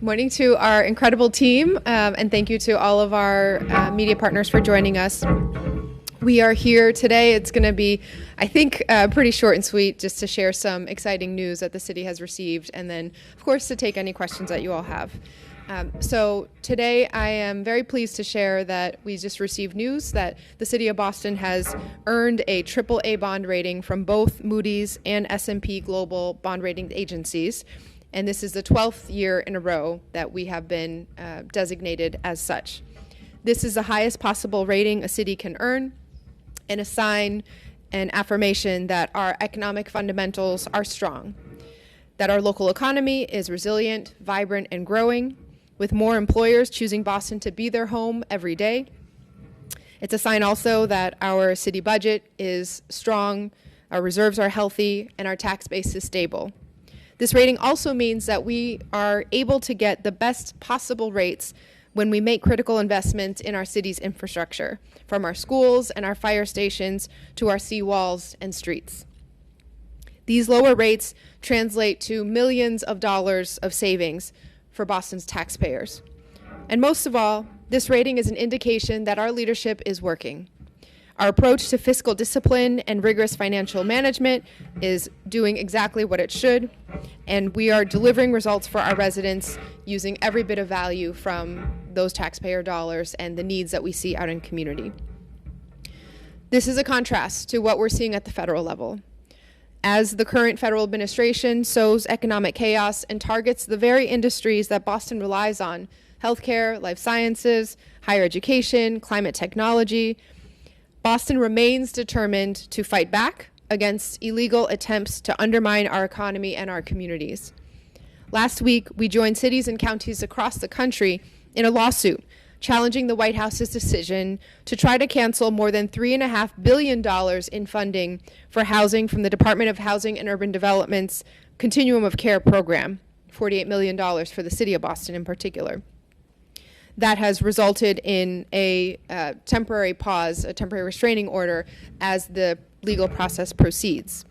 Morning to our incredible team, and thank you to all of our media partners for joining us. We are here today. It's going to be, I think, pretty short and sweet, just to share some exciting news that the city has received, and then, of course, to take any questions that you all have. So today I am very pleased to share that we just received news that the City of Boston has earned a AAA bond rating from both Moody's and S&P Global bond rating agencies. And this is the 12th year in a row that we have been designated as such. This is the highest possible rating a city can earn, and a sign and affirmation that our economic fundamentals are strong, that our local economy is resilient, vibrant, and growing, with more employers choosing Boston to be their home every day. It's a sign also that our city budget is strong, our reserves are healthy, and our tax base is stable. This rating also means that we are able to get the best possible rates when we make critical investments in our city's infrastructure, from our schools and our fire stations to our seawalls and streets. These lower rates translate to millions of dollars of savings for Boston's taxpayers. And most of all, this rating is an indication that our leadership is working. Our approach to fiscal discipline and rigorous financial management is doing exactly what it should, and we are delivering results for our residents using every bit of value from those taxpayer dollars and the needs that we see out in community. This is a contrast to what we're seeing at the federal level, as the current federal administration sows economic chaos and targets the very industries that Boston relies on: healthcare, life sciences, higher education, climate technology. Boston remains determined to fight back against illegal attempts to undermine our economy and our communities. Last week, we joined cities and counties across the country in a lawsuit challenging the White House's decision to try to cancel more than $3.5 billion in funding for housing from the Department of Housing and Urban Development's Continuum of Care program, $48 million for the city of Boston in particular. That has resulted in a temporary pause, a temporary restraining order, as the legal process proceeds.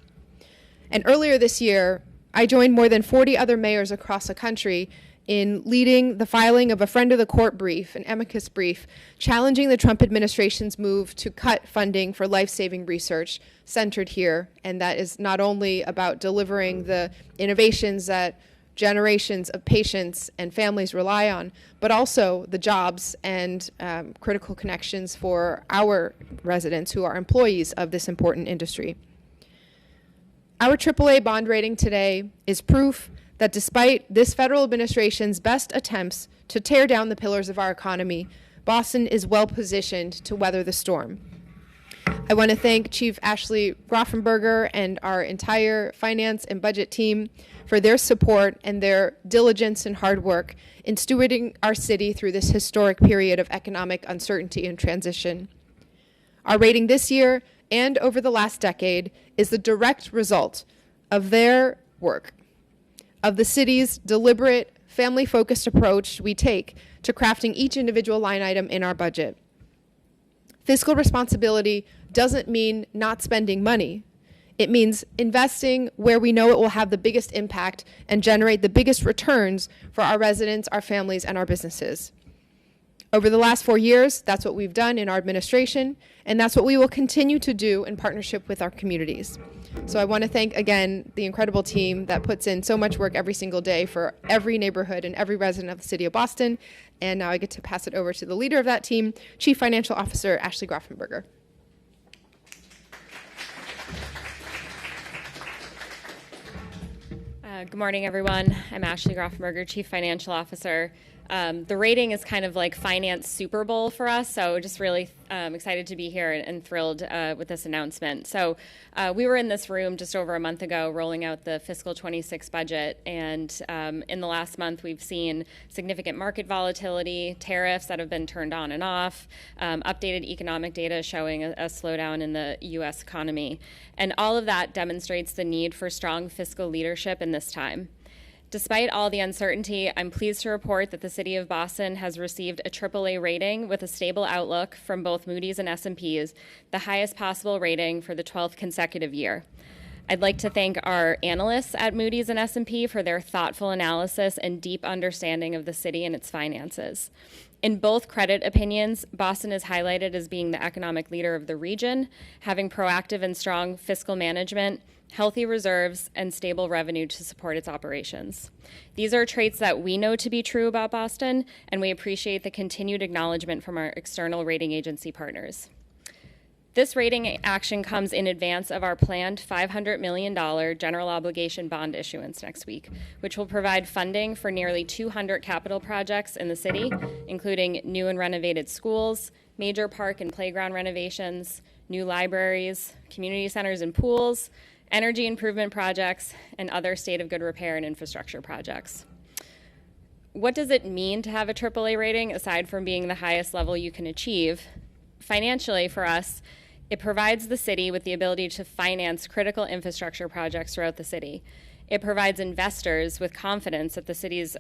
And earlier this year, I joined more than 40 other mayors across the country in leading the filing of a friend of the court brief, an amicus brief, challenging the Trump administration's move to cut funding for life-saving research centered here. And that is not only about delivering the innovations that generations of patients and families rely on, but also the jobs and critical connections for our residents who are employees of this important industry. Our AAA bond rating today is proof that despite this federal administration's best attempts to tear down the pillars of our economy, Boston is well positioned to weather the storm. I want to thank Chief Ashley Groffenberger and our entire finance and budget team for their support and their diligence and hard work in stewarding our city through this historic period of economic uncertainty and transition. Our rating this year and over the last decade is the direct result of their work, of the city's deliberate, family-focused approach we take to crafting each individual line item in our budget. Fiscal responsibility doesn't mean not spending money. It means investing where we know it will have the biggest impact and generate the biggest returns for our residents, our families, and our businesses. Over the last 4 years, that's what we've done in our administration, and that's what we will continue to do in partnership with our communities. So I want to thank, again, the incredible team that puts in so much work every single day for every neighborhood and every resident of the city of Boston. And now I get to pass it over to the leader of that team, Chief Financial Officer Ashley Groffenberger. Good morning, everyone. I'm Ashley Groffenberger, Chief Financial Officer. The rating is kind of like finance Super Bowl for us, so just really excited to be here and thrilled with this announcement. So we were in this room just over a month ago rolling out the fiscal 26 budget, and in the last month we've seen significant market volatility, tariffs that have been turned on and off, updated economic data showing a slowdown in the U.S. economy. And all of that demonstrates the need for strong fiscal leadership in this time. Despite all the uncertainty, I'm pleased to report that the City of Boston has received a AAA rating with a stable outlook from both Moody's and S&P's, the highest possible rating for the 12th consecutive year. I'd like to thank our analysts at Moody's and S&P for their thoughtful analysis and deep understanding of the city and its finances. In both credit opinions, Boston is highlighted as being the economic leader of the region, having proactive and strong fiscal management, healthy reserves, and stable revenue to support its operations. These are traits that we know to be true about Boston, and we appreciate the continued acknowledgement from our external rating agency partners. This rating action comes in advance of our planned $500 million general obligation bond issuance next week, which will provide funding for nearly 200 capital projects in the city, including new and renovated schools, major park and playground renovations, new libraries, community centers and pools, energy improvement projects, and other state of good repair and infrastructure projects. What does it mean to have a AAA rating aside from being the highest level you can achieve? Financially, for us, it provides the city with the ability to finance critical infrastructure projects throughout the city. It provides investors with confidence that the city is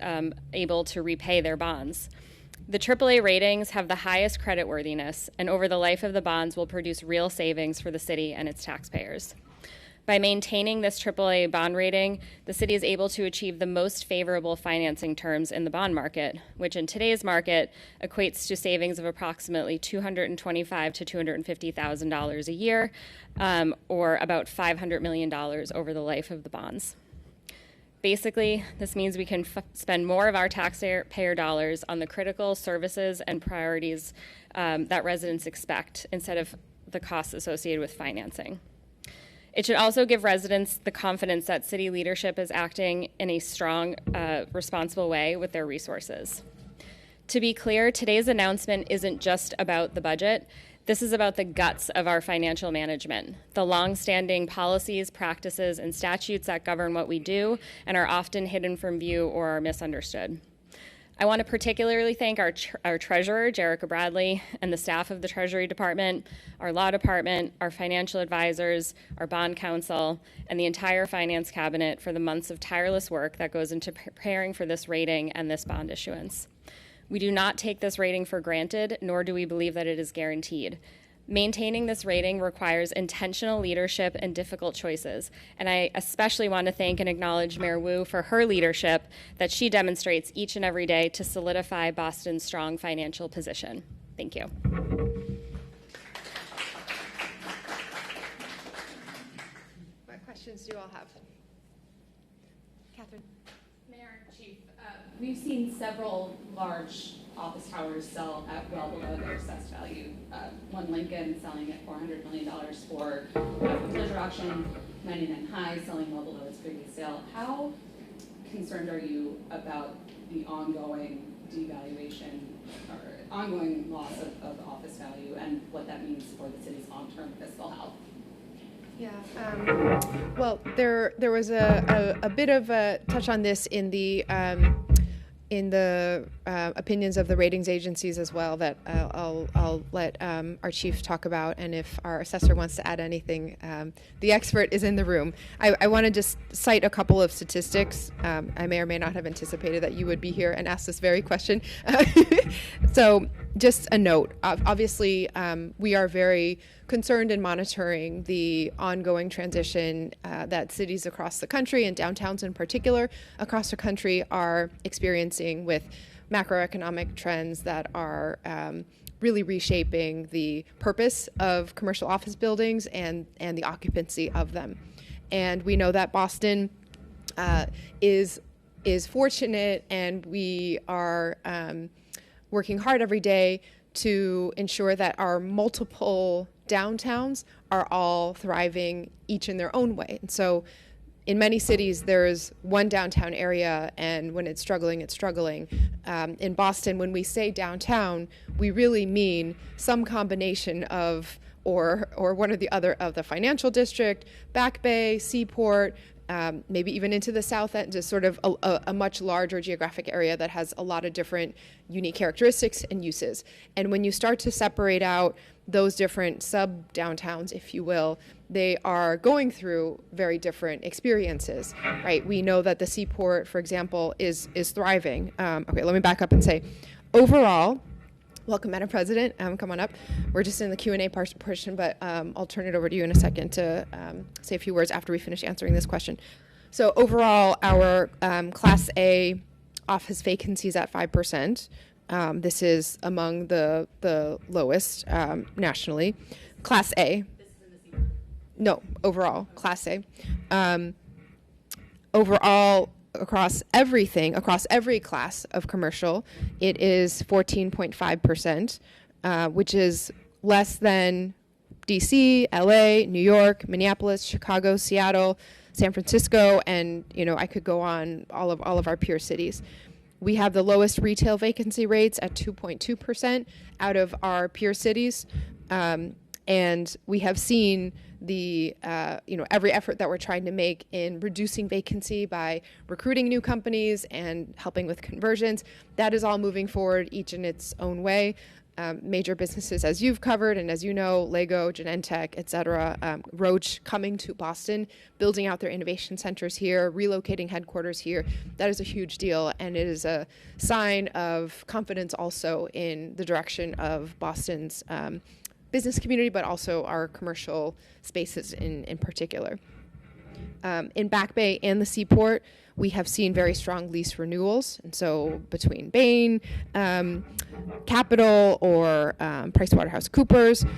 able to repay their bonds. The AAA ratings have the highest creditworthiness, and over the life of the bonds will produce real savings for the city and its taxpayers. By maintaining this AAA bond rating, the city is able to achieve the most favorable financing terms in the bond market, which in today's market equates to savings of approximately $225,000 to $250,000 a year, or about $500 million over the life of the bonds. Basically, this means we can spend more of our taxpayer dollars on the critical services and priorities that residents expect instead of the costs associated with financing. It should also give residents the confidence that city leadership is acting in a strong, responsible way with their resources. To be clear, today's announcement isn't just about the budget. This is about the guts of our financial management, the long-standing policies, practices, and statutes that govern what we do and are often hidden from view or are misunderstood. I want to particularly thank our treasurer, Jerica Bradley, and the staff of the Treasury Department, our law department, our financial advisors, our bond counsel, and the entire finance cabinet for the months of tireless work that goes into preparing for this rating and this bond issuance. We do not take this rating for granted, nor do we believe that it is guaranteed. Maintaining this rating requires intentional leadership and difficult choices, and I especially want to thank and acknowledge Mayor Wu for her leadership that she demonstrates each and every day to solidify Boston's strong financial position. Thank you. What questions do you all have? Catherine. Mayor and Chief, we've seen several large office towers sell at well below their assessed value. One Lincoln selling at $400 million for foreclosure auction, 99 High selling well below its previous sale. How concerned are you about the ongoing devaluation or ongoing loss of the office value and what that means for the city's long-term fiscal health? Yeah. Well, there was a bit of a touch on this in the opinions of the ratings agencies as well that I'll let our chief talk about, and if our assessor wants to add anything, the expert is in the room. I want to just cite a couple of statistics. I may or may not have anticipated that you would be here and ask this very question. So just a note, obviously we are very concerned in monitoring the ongoing transition that cities across the country and downtowns in particular across the country are experiencing with macroeconomic trends that are really reshaping the purpose of commercial office buildings and the occupancy of them. And we know that Boston is fortunate, and we are working hard every day to ensure that our multiple downtowns are all thriving each in their own way. And so in many cities, there's one downtown area, and when it's struggling, it's struggling. In Boston, when we say downtown, we really mean some combination of or one or the other of the financial district, Back Bay, Seaport, maybe even into the south end, just sort of a much larger geographic area that has a lot of different unique characteristics and uses. And when you start to separate out those different sub-downtowns, if you will, they are going through very different experiences, right? We know that the Seaport, for example, is thriving. Okay, let me back up and say, overall, Welcome, Madam President. Come on up. We're just in the Q&A portion, but I'll turn it over to you in a second to say a few words after we finish answering this question. So overall, our Class A office vacancies at 5%. This is among the lowest nationally. Class A. No, overall, Class A. Overall, across everything, across every class of commercial, it is 14.5%, which is less than DC, LA, New York, Minneapolis, Chicago, Seattle, San Francisco, and I could go on all of our peer cities. We have the lowest retail vacancy rates at 2.2% out of our peer cities, and we have seen the every effort that we're trying to make in reducing vacancy by recruiting new companies and helping with conversions. That is all moving forward, each in its own way. Major businesses, as you've covered, and as you know, Lego, Genentech, et cetera, Roche coming to Boston, building out their innovation centers here, relocating headquarters here. That is a huge deal, and it is a sign of confidence also in the direction of Boston's business community, but also our commercial spaces in particular. In Back Bay and the Seaport, we have seen very strong lease renewals. And so between Bain, Capital, or PricewaterhouseCoopers,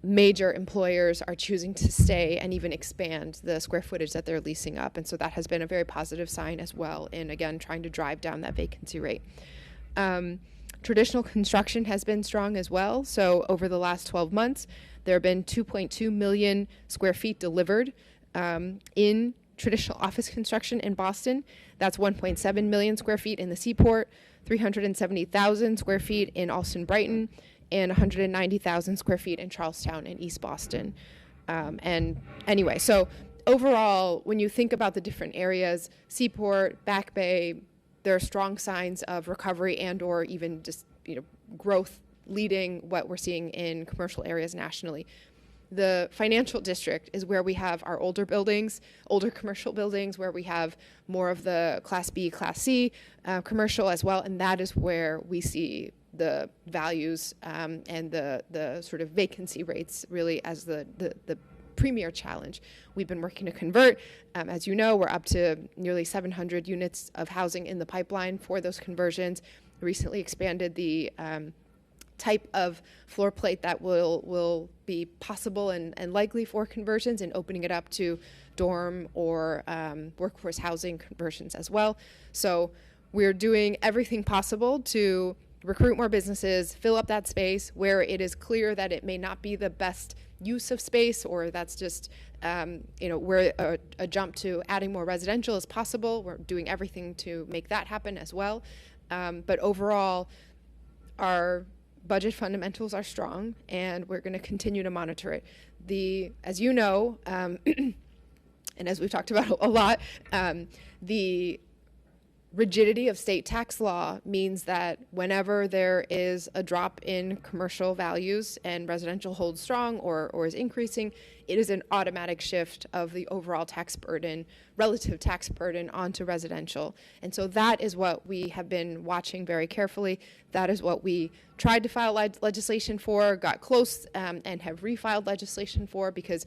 major employers are choosing to stay and even expand the square footage that they're leasing up. And so that has been a very positive sign as well in, again, trying to drive down that vacancy rate. Traditional construction has been strong as well. So over the last 12 months, there have been 2.2 million square feet delivered in traditional office construction in Boston. That's 1.7 million square feet in the Seaport, 370,000 square feet in Allston-Brighton, and 190,000 square feet in Charlestown and East Boston. And anyway, so overall, when you think about the different areas, Seaport, Back Bay, there are strong signs of recovery and or even just growth leading what we're seeing in commercial areas nationally. The financial district is where we have our older buildings, older commercial buildings, where we have more of the Class B, Class C commercial as well, and that is where we see the values and the sort of vacancy rates really as the premier challenge. We've been working to convert. As you know, we're up to nearly 700 units of housing in the pipeline for those conversions. We recently expanded the type of floor plate that will be possible and likely for conversions, and opening it up to dorm or workforce housing conversions as well. So we're doing everything possible to recruit more businesses, fill up that space where it is clear that it may not be the best use of space, or that's just where a jump to adding more residential is possible. We're doing everything to make that happen as well. But overall, our budget fundamentals are strong, and we're going to continue to monitor it. As you know, and as we've talked about a lot, the rigidity of state tax law means that whenever there is a drop in commercial values and residential holds strong or is increasing, it is an automatic shift of the overall tax burden, relative tax burden onto residential. And so that is what we have been watching very carefully. That is what we tried to file legislation for, got close, and have refiled legislation for, because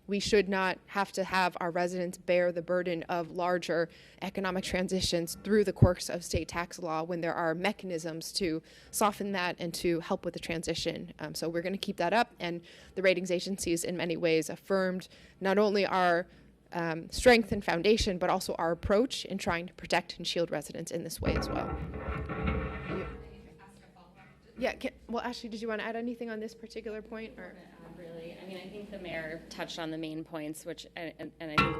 we should not have to have our residents bear the burden of larger economic transitions through the quirks of state tax law when there are mechanisms to soften that and to help with the transition. So we're going to keep that up, and the ratings agencies in many ways affirmed not only our strength and foundation, but also our approach in trying to protect and shield residents in this way as well. Yeah, well, Ashley, did you want to add anything on this particular point? Or? Really, I mean, I think the mayor touched on the main points, which and I think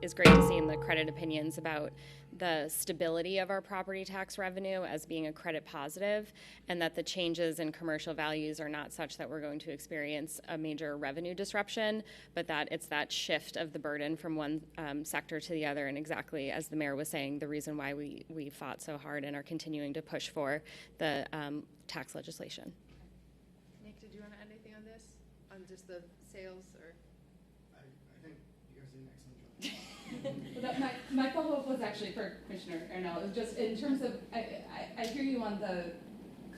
is great to see in the credit opinions about the stability of our property tax revenue as being a credit positive, and that the changes in commercial values are not such that we're going to experience a major revenue disruption, but that it's that shift of the burden from one sector to the other. And exactly as the mayor was saying, the reason why we fought so hard and are continuing to push for the tax legislation. Nick, did you want to add anything on this? On just the sales, or? I think you guys did an excellent job. Well, my follow-up was actually for Commissioner Ernell. It was just in terms of, I hear you on the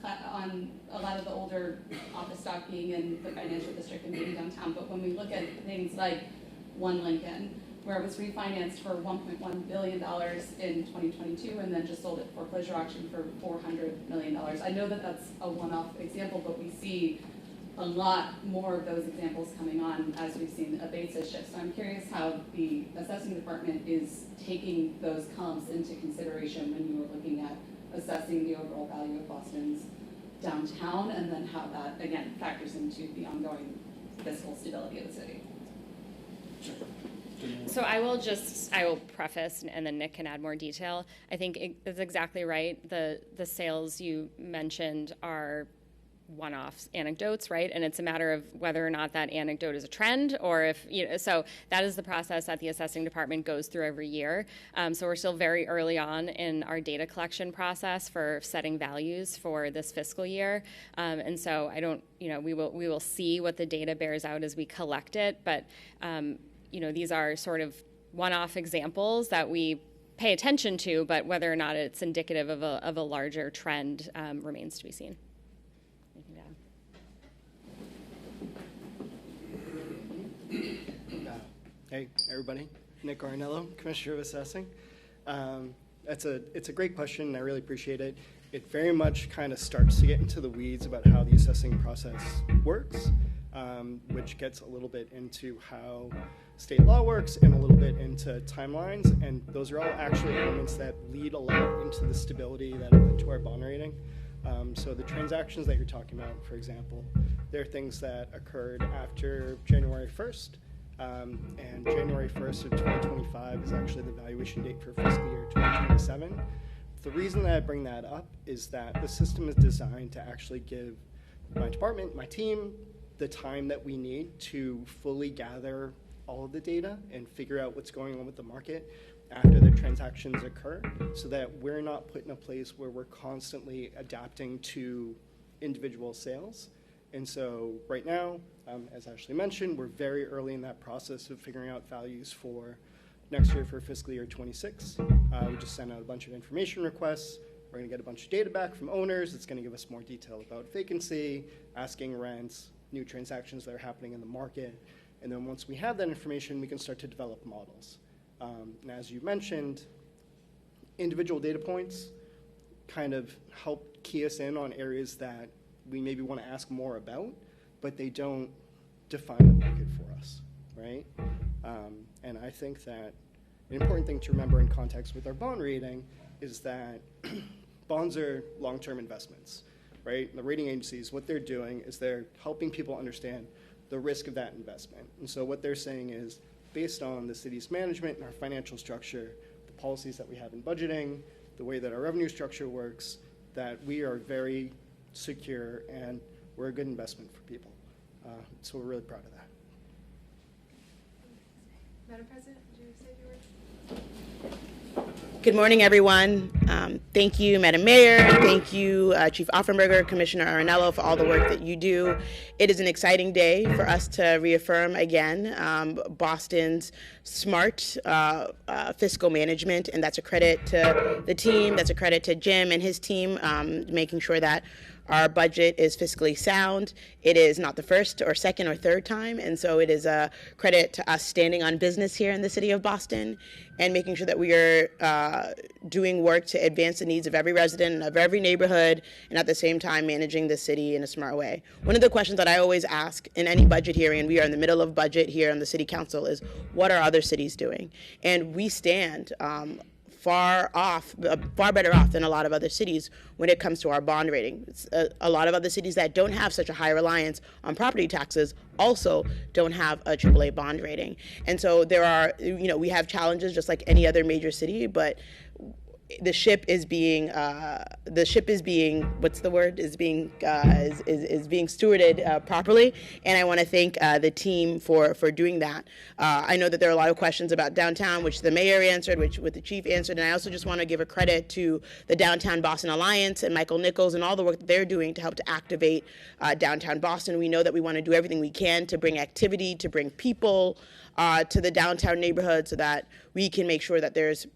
on a lot of the older office stock being in the financial district and maybe downtown, but when we look at things like One Lincoln, where it was refinanced for $1.1 billion in 2022 and then just sold at foreclosure auction for $400 million. I know that that's a one-off example, but we see a lot more of those examples coming on as we've seen a basis shift. So I'm curious how the assessing department is taking those comps into consideration when you were looking at assessing the overall value of Boston's downtown, and then how that, again, factors into the ongoing fiscal stability of the city. So I will preface, and then Nick can add more detail. I think it's exactly right. The sales you mentioned are one-off anecdotes, right? And it's a matter of whether or not that anecdote is a trend, or if, so that is the process that the assessing department goes through every year. So we're still very early on in our data collection process for setting values for this fiscal year. And so I don't, we will see what the data bears out as we collect it, but these are sort of one-off examples that we pay attention to, but whether or not it's indicative of a larger trend remains to be seen. Hey, everybody. Nick Arnello, Commissioner of Assessing. It's a great question, and I really appreciate it. It very much kind of starts to get into the weeds about how the assessing process works, which gets a little bit into how state law works and a little bit into timelines, and those are all actually elements that lead a lot into the stability that led to our bond rating. So the transactions that you're talking about, for example, they're things that occurred after January 1st, and January 1st of 2025 is actually the valuation date for fiscal year 2027. The reason that I bring that up is that the system is designed to actually give my department, my team, the time that we need to fully gather all of the data and figure out what's going on with the market after the transactions occur, so that we're not put in a place where we're constantly adapting to individual sales. And so right now, as Ashley mentioned, we're very early in that process of figuring out values for next year for fiscal year 26. We just sent out a bunch of information requests. We're going to get a bunch of data back from owners. It's going to give us more detail about vacancy, asking rents, new transactions that are happening in the market. And then once we have that information, we can start to develop models. And as you mentioned, individual data points kind of help key us in on areas that we maybe want to ask more about, but they don't define the market for us, right? And I think that an important thing to remember in context with our bond rating is that bonds are long-term investments, right? The rating agencies, what they're doing is they're helping people understand the risk of that investment. And so what they're saying is, based on the city's management and our financial structure, the policies that we have in budgeting, the way that our revenue structure works, that we are very secure and we're a good investment for people. So we're really proud of that. Madam President, would you say a few words? Good morning, everyone. Thank you, Madam Mayor. Thank you, Chief Groffenberger, Commissioner Arnello, for all the work that you do. It is an exciting day for us to reaffirm again Boston's smart fiscal management, and that's a credit to the team. That's a credit to Jim and his team, making sure that our budget is fiscally sound. It is not the first or second or third time, and so it is a credit to us standing on business here in the city of Boston and making sure that we are doing work to advance the needs of every resident of every neighborhood, and at the same time managing the city in a smart way. One of the questions that I always ask in any budget hearing, and we are in the middle of budget here on the City Council, is what are other cities doing? And we stand far better off than a lot of other cities when it comes to our bond rating. A lot of other cities that don't have such a high reliance on property taxes also don't have a AAA bond rating. And so there are, we have challenges just like any other major city, but the ship is being what's the word is being stewarded properly, and I want to thank the team for doing that. I know that there are a lot of questions about downtown, which the mayor answered, which the chief answered, and I also just want to give a credit to the Downtown Boston Alliance and Michael Nichols and all the work that they're doing to help to activate downtown Boston. We know that we want to do everything we can to bring activity, to bring people to the downtown neighborhood, so that we can make sure that there's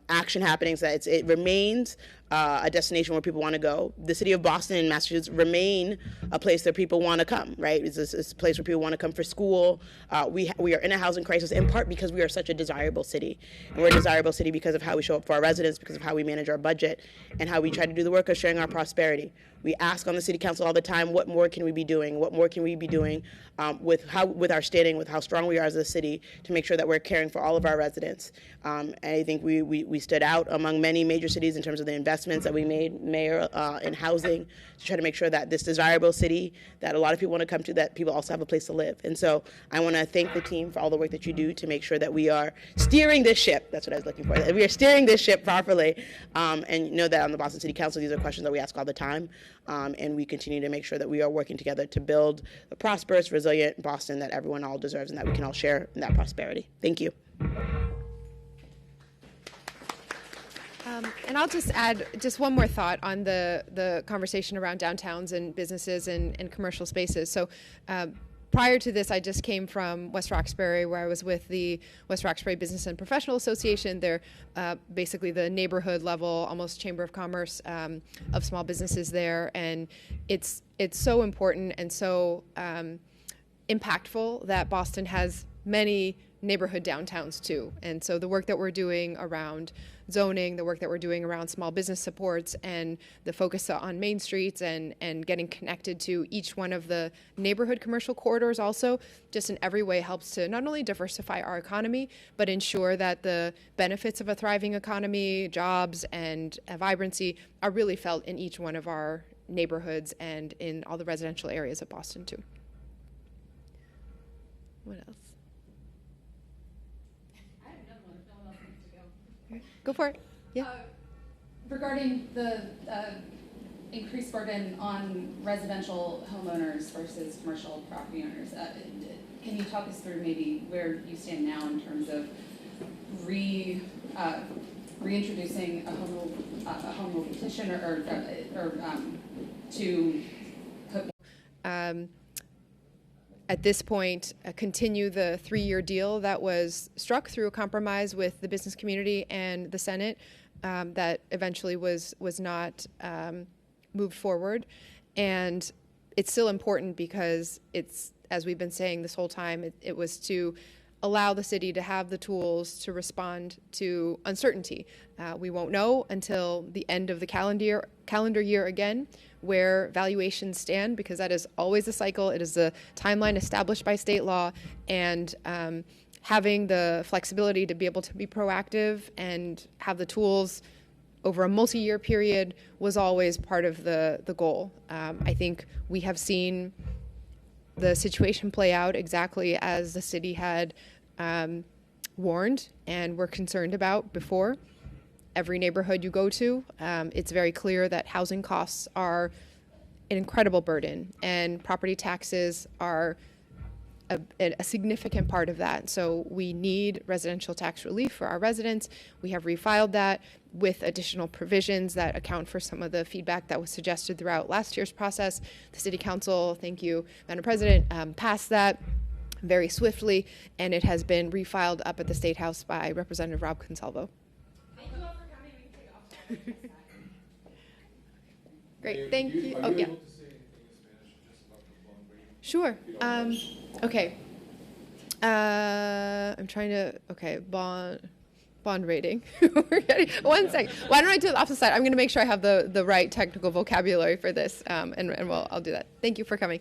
action happening, so that it remains a destination where people want to go. The city of Boston and Massachusetts remain a place that people want to come, right? It's a place where people want to come for school. We are in a housing crisis in part because we are such a desirable city. And we're a desirable city because of how we show up for our residents, because of how we manage our budget, and how we try to do the work of sharing our prosperity. We ask on the city council all the time, what more can we be doing? What more can we be doing with our standing, with how strong we are as a city to make sure that we're caring for all of our residents. And I think we stood out among many major cities in terms of the investments that we made, Mayor, in housing, to try to make sure that this desirable city that a lot of people want to come to, that people also have a place to live. And so I want to thank the team for all the work that you do to make sure that we are steering this ship. That's what I was looking for. That we are steering this ship properly. And know that on the Boston City Council, these are questions that we ask all the time. And we continue to make sure that we are working together to build a prosperous, resilient Boston that everyone all deserves and that we can all share in that prosperity. Thank you. And I'll just add just one more thought on the conversation around downtowns and businesses and commercial spaces. So prior to this, I just came from West Roxbury, where I was with the West Roxbury Business and Professional Association. They're basically the neighborhood level, almost chamber of commerce of small businesses there. And it's so important and so impactful that Boston has many neighborhood downtowns too. And so the work that we're doing around zoning, the work that we're doing around small business supports, and the focus on main streets and getting connected to each one of the neighborhood commercial corridors also just in every way helps to not only diversify our economy, but ensure that the benefits of a thriving economy, jobs, and vibrancy are really felt in each one of our neighborhoods and in all the residential areas of Boston too. What else? I have another one if no one else needs to go. Go for it. Yeah. Regarding the increased burden on residential homeowners versus commercial property owners, can you talk us through maybe where you stand now in terms of reintroducing a home rule petition or to put at this point, continue the 3-year deal that was struck through a compromise with the business community and the Senate that eventually was not moved forward. And it's still important because it's, as we've been saying this whole time, it was to allow the city to have the tools to respond to uncertainty. We won't know until the end of the calendar year again where valuations stand, because that is always a cycle. It is a timeline established by state law, and having the flexibility to be able to be proactive and have the tools over a multi-year period was always part of the goal. I think we have seen the situation play out exactly as the city had warned and were concerned about before. Every neighborhood you go to, it's very clear that housing costs are an incredible burden, and property taxes are a significant part of that. So we need residential tax relief for our residents. We have refiled that with additional provisions that account for some of the feedback that was suggested throughout last year's process. The City Council, thank you, Madam President, passed that very swiftly, and it has been refiled up at the State House by Representative Rob Consalvo. Great, thank you. Oh, yeah. Sure. Okay. I'm trying to. Okay, bond rating. We're getting 1 second. Why don't I do it off the side? I'm going to make sure I have the right technical vocabulary for this, and I'll do that. Thank you for coming.